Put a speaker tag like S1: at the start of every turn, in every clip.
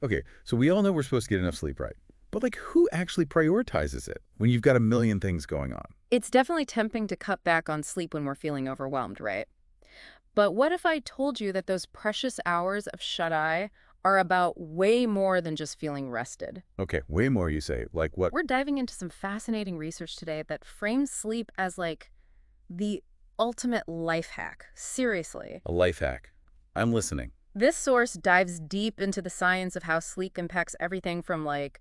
S1: Okay, so we all know we're supposed to get enough sleep, right? But like, who actually prioritizes it when you've got a million things going on?
S2: It's definitely tempting to cut back on sleep when we're feeling overwhelmed, right? But what if I told you that those precious hours of shut-eye are about way more than just feeling rested?
S1: Okay, way more you say. Like what?
S2: We're diving into some fascinating research today that frames sleep as like the ultimate life hack. Seriously.
S1: A life hack. I'm listening.
S2: This source dives deep into the science of how sleep impacts everything from like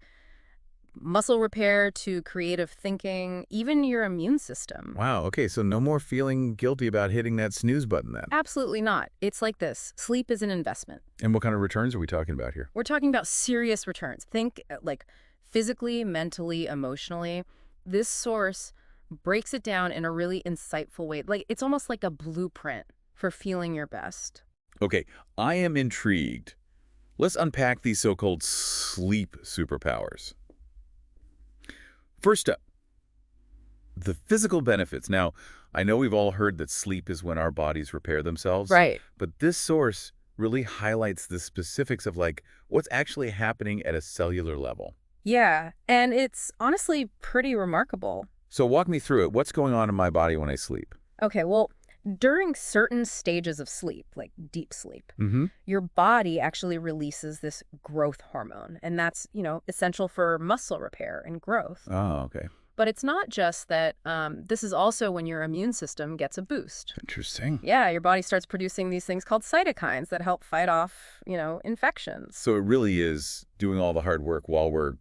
S2: muscle repair to creative thinking, even your immune system.
S1: Wow, okay, so no more feeling guilty about hitting that snooze button then.
S2: Absolutely not. It's like this. Sleep is an investment.
S1: And what kind of returns are we talking about here?
S2: We're talking about serious returns. Think like physically, mentally, emotionally. This source breaks it down in a really insightful way. Like it's almost like a blueprint for feeling your best.
S1: Okay, I am intrigued. Let's unpack these so-called sleep superpowers. First up, the physical benefits. Now, I know we've all heard that sleep is when our bodies repair themselves,
S2: Right.
S1: but this source really highlights the specifics of like what's actually happening at a cellular level.
S2: Yeah, and it's honestly pretty remarkable.
S1: So walk me through it. What's going on in my body when I sleep?
S2: Okay, well, during certain stages of sleep, like deep sleep,
S1: Mm-hmm.
S2: your body actually releases this growth hormone, and that's, essential for muscle repair and growth.
S1: Oh, okay.
S2: But it's not just that. This is also when your immune system gets a boost.
S1: Interesting.
S2: Yeah, your body starts producing these things called cytokines that help fight off, infections.
S1: So it really is doing all the hard work while we're,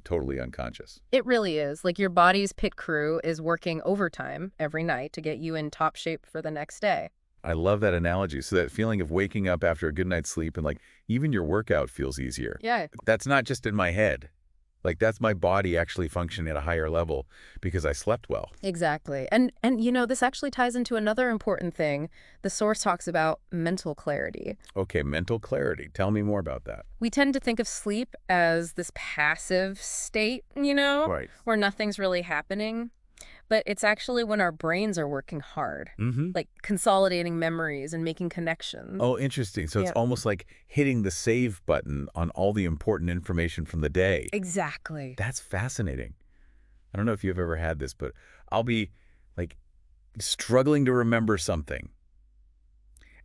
S1: totally unconscious.
S2: It really is. Like your body's pit crew is working overtime every night to get you in top shape for the next day.
S1: I love that analogy. So that feeling of waking up after a good night's sleep and like even your workout feels easier.
S2: Yeah,
S1: That's not just in my head. Like that's my body actually functioning at a higher level because I slept well.
S2: exactly. And this actually ties into another important thing. The source talks about mental clarity.
S1: Okay, mental clarity. Tell me more about that.
S2: We tend to think of sleep as this passive state,
S1: Right.
S2: where nothing's really happening. But it's actually when our brains are working hard,
S1: Mm-hmm.
S2: like consolidating memories and making connections.
S1: Oh, interesting. So it's
S2: Yeah,
S1: almost like hitting the save button on all the important information from the day.
S2: exactly.
S1: That's fascinating. I don't know if you've ever had this, but I'll be like struggling to remember something,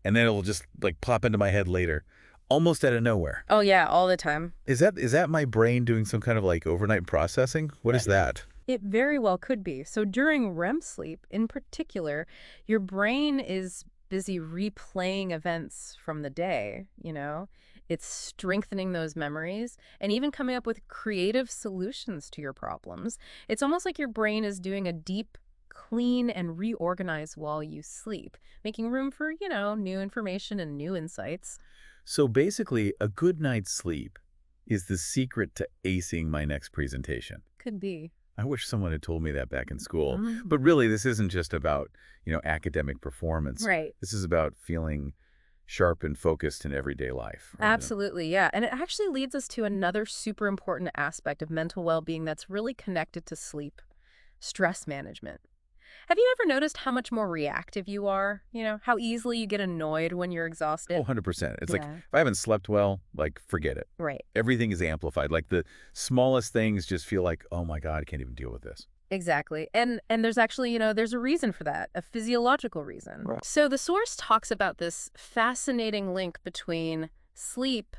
S1: and then it'll just like pop into my head later, almost out of nowhere.
S2: Oh, yeah, all the time.
S1: Is that my brain doing some kind of like overnight processing? What is that?
S2: It very well could be. So during REM sleep, in particular, your brain is busy replaying events from the day. It's strengthening those memories and even coming up with creative solutions to your problems. It's almost like your brain is doing a deep clean and reorganize while you sleep, making room for, new information and new insights.
S1: So basically, a good night's sleep is the secret to acing my next presentation.
S2: Could be.
S1: I wish someone had told me that back in school.
S2: Mhm.
S1: But really, this isn't just about, academic performance.
S2: Right.
S1: This is about feeling sharp and focused in everyday life.
S2: Absolutely, yeah. And it actually leads us to another super important aspect of mental well-being that's really connected to sleep, stress management. Have you ever noticed how much more reactive you are? How easily you get annoyed when you're
S1: Oh,
S2: exhausted?
S1: 100%. It's like
S2: Yeah.
S1: if I haven't slept well, like forget it.
S2: Right.
S1: Everything is amplified. Like the smallest things just feel like, oh my God, I can't even deal with this.
S2: Exactly. And there's actually, there's a reason for that, a physiological reason.
S1: Right.
S2: So the source talks about this fascinating link between sleep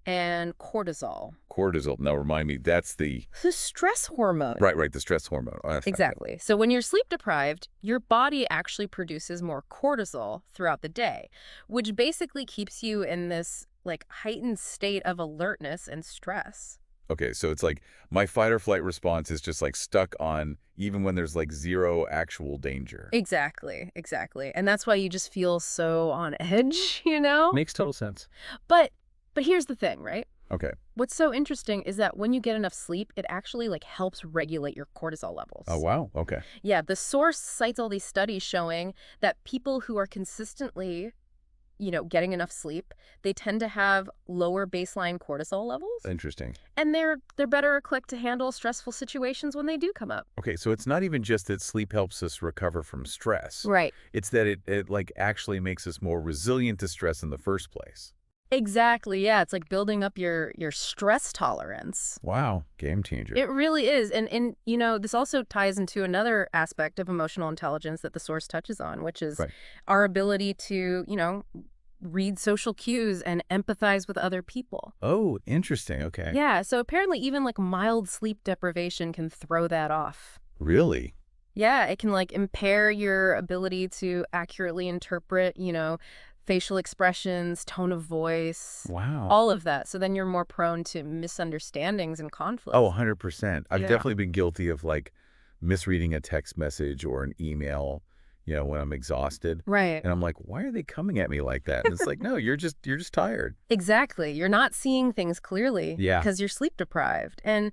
S2: and cortisol,
S1: Cortisol. Now remind me, that's
S2: the stress hormone.
S1: right, the stress hormone. Oh, that's not good.
S2: Exactly. So when you're sleep deprived, your body actually produces more cortisol throughout the day, which basically keeps you in this like heightened state of alertness and stress.
S1: Okay, so it's like my fight or flight response is just like stuck on even when there's like zero actual danger.
S2: Exactly, exactly. And that's why you just feel so on edge.
S1: Makes total sense.
S2: But here's the thing, right?
S1: Okay.
S2: What's so interesting is that when you get enough sleep, it actually like helps regulate your cortisol levels.
S1: Oh, wow. Okay.
S2: Yeah, the source cites all these studies showing that people who are consistently getting enough sleep, they tend to have lower baseline cortisol levels,
S1: Interesting.
S2: and they're better equipped to handle stressful situations when they do come up.
S1: Okay, so it's not even just that sleep helps us recover from stress.
S2: Right.
S1: It's that it like actually makes us more resilient to stress in the first place.
S2: Exactly, yeah, it's like building up your stress tolerance.
S1: Wow, game changer.
S2: It really is. And this also ties into another aspect of emotional intelligence that the source touches on, which is
S1: Right.
S2: our ability to, read social cues and empathize with other people.
S1: Oh, interesting. Okay.
S2: Yeah, so apparently even like mild sleep deprivation can throw that off.
S1: Really?
S2: Yeah, it can like impair your ability to accurately interpret, facial expressions, tone of voice,
S1: Wow.
S2: all of that. So then you're more prone to misunderstandings and
S1: Oh,
S2: conflicts.
S1: 100%. I've
S2: Yeah.
S1: definitely been guilty of like misreading a text message or an email, when I'm exhausted.
S2: Right.
S1: And I'm like, why are they coming at me like that? And it's like, no, you're just tired.
S2: Exactly. You're not seeing things clearly
S1: Yeah.
S2: because you're sleep deprived. And,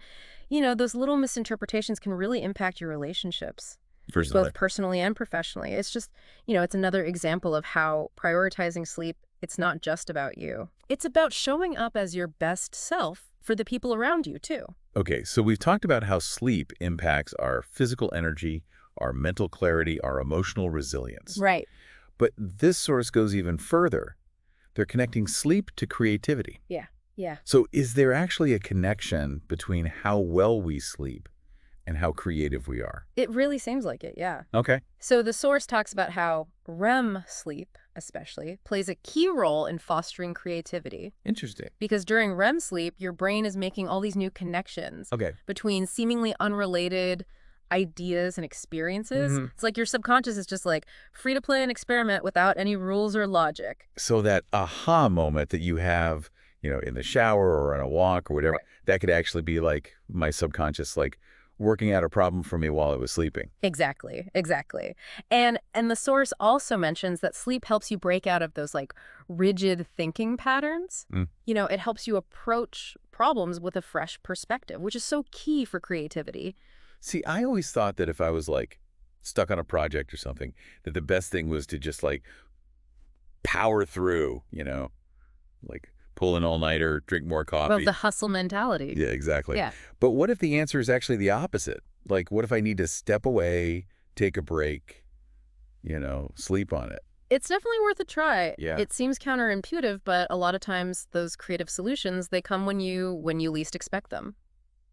S2: those little misinterpretations can really impact your relationships,
S1: For sure.
S2: both personally and professionally. It's just, it's another example of how prioritizing sleep, it's not just about you. It's about showing up as your best self for the people around you, too.
S1: Okay, so we've talked about how sleep impacts our physical energy, our mental clarity, our emotional resilience.
S2: Right.
S1: But this source goes even further. They're connecting sleep to creativity.
S2: Yeah. Yeah.
S1: So is there actually a connection between how well we sleep and how creative we are?
S2: It really seems like it, yeah.
S1: Okay.
S2: So the source talks about how REM sleep, especially, plays a key role in fostering creativity.
S1: Interesting.
S2: Because during REM sleep, your brain is making all these new connections
S1: Okay.
S2: between seemingly unrelated ideas and experiences.
S1: hmm
S2: It's like your subconscious is just like free to play and experiment without any rules or logic.
S1: So that aha moment that you have, in the shower or on a walk or whatever,
S2: Right.
S1: that could actually be like my subconscious, like working out a problem for me while I was sleeping.
S2: Exactly, exactly. And the source also mentions that sleep helps you break out of those like rigid thinking patterns.
S1: Mm.
S2: It helps you approach problems with a fresh perspective, which is so key for creativity.
S1: See, I always thought that if I was like stuck on a project or something, that the best thing was to just like power through, like pull an all-nighter, drink more
S2: Well,
S1: coffee.
S2: the hustle mentality.
S1: Yeah, exactly.
S2: Yeah.
S1: But what if the answer is actually the opposite? Like, what if I need to step away, take a break, sleep on it?
S2: It's definitely worth a try.
S1: Yeah.
S2: It seems counterintuitive, but a lot of times those creative solutions, they come when you least expect them.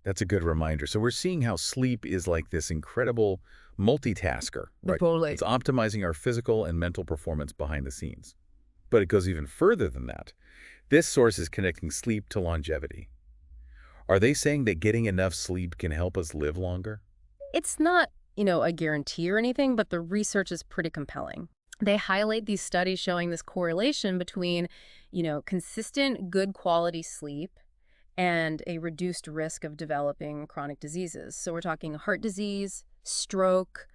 S1: That's a good reminder. So we're seeing how sleep is like this incredible multitasker, right?
S2: Totally.
S1: It's optimizing our physical and mental performance behind the scenes. But it goes even further than that. This source is connecting sleep to longevity. Are they saying that getting enough sleep can help us live longer?
S2: It's not, a guarantee or anything, but the research is pretty compelling. They highlight these studies showing this correlation between, consistent good quality sleep and a reduced risk of developing chronic diseases. So we're talking heart disease, stroke,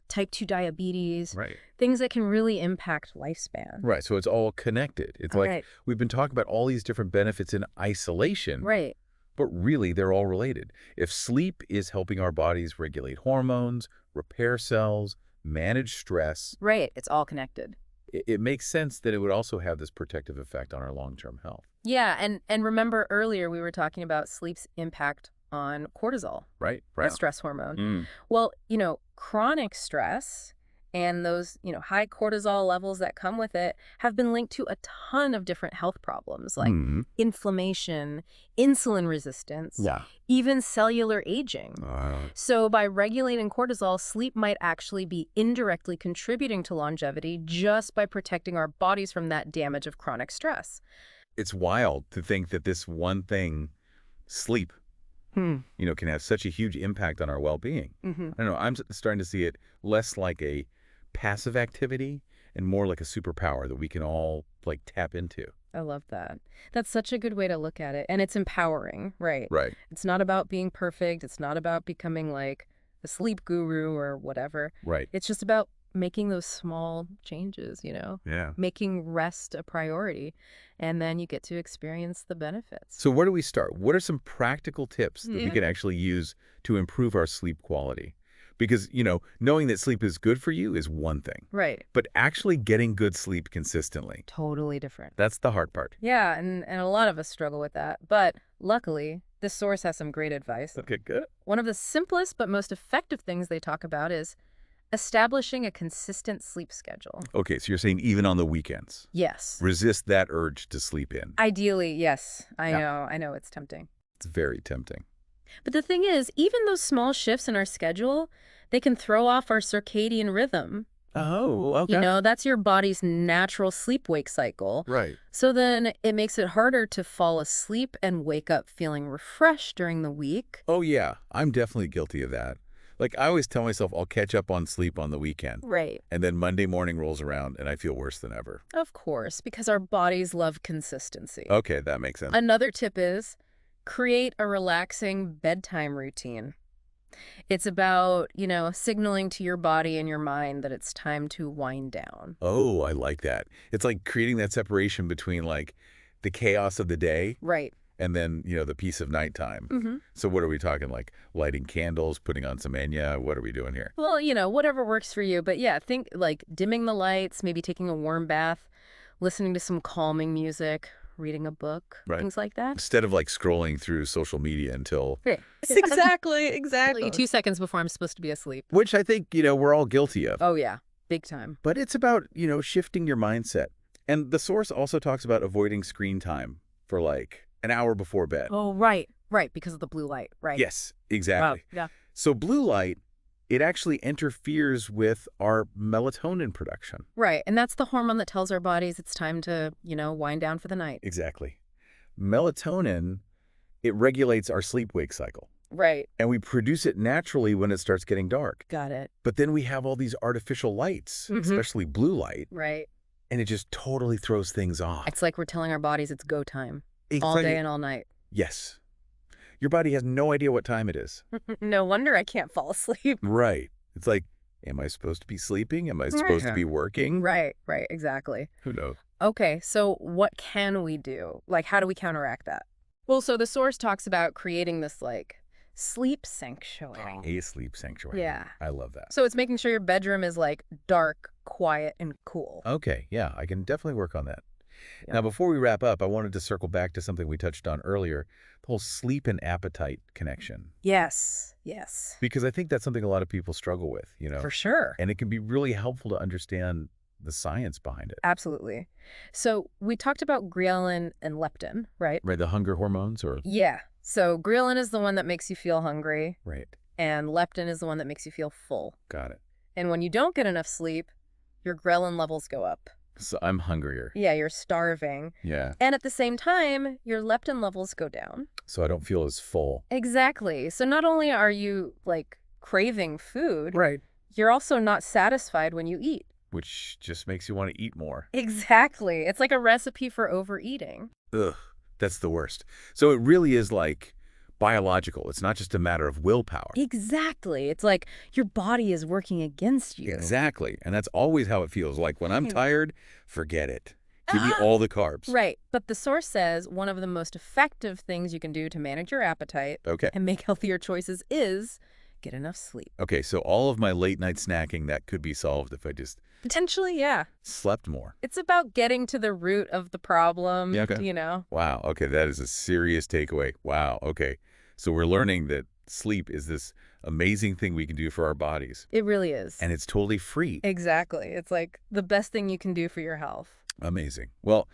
S2: type 2 diabetes,
S1: Right.
S2: things that can really impact lifespan.
S1: Right. So it's all connected. It's like
S2: Right.
S1: we've been talking about all these different benefits in isolation,
S2: Right.
S1: but really they're all related. If sleep is helping our bodies regulate hormones, repair cells, manage stress,
S2: Right. It's all connected.
S1: it makes sense that it would also have this protective effect on our long-term health.
S2: Yeah, and remember earlier we were talking about sleep's impact on cortisol,
S1: Right?
S2: the
S1: Right.
S2: stress hormone.
S1: Mm.
S2: Well, chronic stress and those, high cortisol levels that come with it have been linked to a ton of different health problems like
S1: Mm.
S2: inflammation, insulin resistance,
S1: Yeah.
S2: even cellular aging.
S1: Uh,
S2: So by regulating cortisol, sleep might actually be indirectly contributing to longevity just by protecting our bodies from that damage of chronic stress.
S1: it's wild to think that this one thing, sleep,
S2: Hmm.
S1: can have such a huge impact on our well-being.
S2: Mm-hmm.
S1: I don't know. I'm starting to see it less like a passive activity and more like a superpower that we can all like tap into.
S2: I love that. That's such a good way to look at it. And it's empowering, right?
S1: Right.
S2: It's not about being perfect. It's not about becoming like a sleep guru or whatever.
S1: Right.
S2: It's just about making those small changes,
S1: Yeah.
S2: making rest a priority. And then you get to experience the benefits.
S1: So where do we start? What are some practical tips that we
S2: Yeah.
S1: can actually use to improve our sleep quality? Because, knowing that sleep is good for you is one thing,
S2: Right.
S1: but actually getting good sleep consistently,
S2: Totally different.
S1: that's the hard part.
S2: Yeah, and a lot of us struggle with that. But luckily, this source has some great advice.
S1: Okay, good.
S2: One of the simplest but most effective things they talk about is Establishing a consistent sleep schedule.
S1: Okay, so you're saying even on the weekends.
S2: Yes.
S1: Resist that urge to sleep in.
S2: Ideally, yes.
S1: Yeah.
S2: I know it's tempting.
S1: It's very tempting.
S2: But the thing is, even those small shifts in our schedule, they can throw off our circadian rhythm.
S1: Oh,
S2: You
S1: okay.
S2: know, that's your body's natural sleep-wake cycle.
S1: Right.
S2: So then it makes it harder to fall asleep and wake up feeling refreshed during the week.
S1: Oh, yeah. I'm definitely guilty of that. Like, I always tell myself I'll catch up on sleep on the weekend.
S2: Right.
S1: And then Monday morning rolls around and I feel worse than ever.
S2: Of course, because our bodies love consistency.
S1: Okay, that makes sense.
S2: Another tip is create a relaxing bedtime routine. It's about, signaling to your body and your mind that it's time to wind down.
S1: Oh, I like that. It's like creating that separation between like the chaos of the day
S2: Right.
S1: and then, the peace of nighttime.
S2: Mm-hmm.
S1: So what are we talking, like lighting candles, putting on some Enya? What are we doing here?
S2: Well, whatever works for you. But yeah, think like dimming the lights, maybe taking a warm bath, listening to some calming music, reading a book,
S1: Right.
S2: things like that.
S1: Instead of like scrolling through social media until,
S2: Exactly. 2 seconds before I'm supposed to be asleep.
S1: which I think, we're all guilty of.
S2: Oh, yeah. Big time.
S1: But it's about, shifting your mindset. And the source also talks about avoiding screen time for like an hour before bed.
S2: Oh, right. Right. Because of the blue light. Right.
S1: Yes, exactly.
S2: Wow. Yeah.
S1: So blue light, it actually interferes with our melatonin production.
S2: Right. And that's the hormone that tells our bodies it's time to, wind down for the night.
S1: Exactly. Melatonin, it regulates our sleep-wake cycle.
S2: Right.
S1: And we produce it naturally when it starts getting dark.
S2: Got it.
S1: But then we have all these artificial lights, especially blue light,
S2: Right.
S1: and it just totally throws things off.
S2: It's like we're telling our bodies it's go time.
S1: It's
S2: All
S1: like-
S2: day and all night.
S1: Yes. Your body has no idea what time it is.
S2: No wonder I can't fall asleep.
S1: Right. It's like, am I supposed to be sleeping? Am I supposed to be working?
S2: Right. Exactly.
S1: Who knows?
S2: Okay, so what can we do? Like, how do we counteract that? Well, so the source talks about creating this, sleep sanctuary.
S1: A sleep sanctuary.
S2: Yeah.
S1: I love that.
S2: So it's making sure your bedroom is, dark, quiet, and cool.
S1: Okay, yeah, I can definitely work on that.
S2: Yeah.
S1: Now, before we wrap up, I wanted to circle back to something we touched on earlier, the whole sleep and appetite connection.
S2: Yes.
S1: Because I think that's something a lot of people struggle with,
S2: For sure.
S1: And it can be really helpful to understand the science behind it.
S2: Absolutely. So we talked about ghrelin and leptin, right?
S1: Right, the hunger hormones or...
S2: Yeah. So ghrelin is the one that makes you feel hungry,
S1: Right,
S2: and leptin is the one that makes you feel full.
S1: got it.
S2: And when you don't get enough sleep, your ghrelin levels go up.
S1: So I'm hungrier.
S2: Yeah, you're starving.
S1: Yeah,
S2: And at the same time, your leptin levels go down.
S1: so I don't feel as full.
S2: Exactly. So not only are you, craving food,
S1: Right.
S2: you're also not satisfied when you eat.
S1: Which just makes you want to eat more.
S2: Exactly. It's like a recipe for overeating.
S1: Ugh, that's the worst. So it really is like biological. It's not just a matter of willpower.
S2: Exactly. It's like your body is working against you.
S1: Exactly. And that's always how it feels. Like when I'm tired, forget it. Give me all the carbs.
S2: Right. But the source says one of the most effective things you can do to manage your appetite
S1: Okay.
S2: and make healthier choices is get enough sleep.
S1: Okay, so all of my late night snacking, that could be solved if I just
S2: Potentially, yeah.
S1: slept more.
S2: It's about getting to the root of the problem,
S1: Yeah, okay. Wow. Okay, that is a serious takeaway. Wow. Okay. So we're learning that sleep is this amazing thing we can do for our bodies.
S2: It really is.
S1: And it's totally free.
S2: Exactly. It's like the best thing you can do for your health.
S1: Amazing. Well,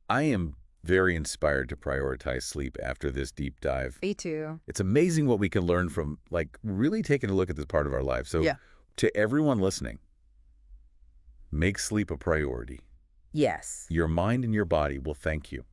S1: I am very inspired to prioritize sleep after this deep dive.
S2: Me too.
S1: It's amazing what we can learn from, really taking a look at this part of our life. So
S2: Yeah.
S1: to everyone listening, make sleep a priority.
S2: Yes.
S1: Your mind and your body will thank you.